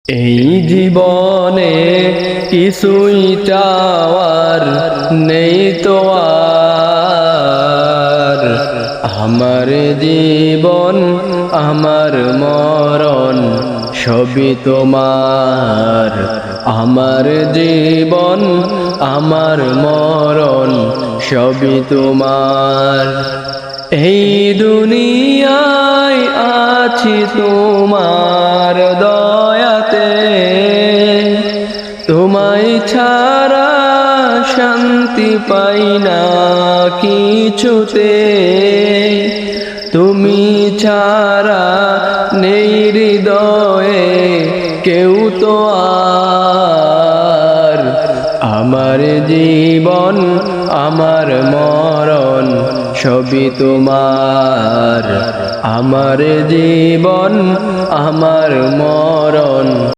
এই জীবনে কিছুই চাওয়ার নেই তো আর, আমার জীবন আমার মরণ সবই তোমার। আমার জীবন আমার মরণ সবই তোমার। এই দুনিয়ায় আছি তোমার দয়াতে, তোমায় ছাড়া শান্তি পাই না কিছুতে। তুমি ছাড়া নেই হৃদয়ে কেউ তো আর, আমার জীবন আমার মরণ সবই তোমার। আমার জীবন আমার মরণ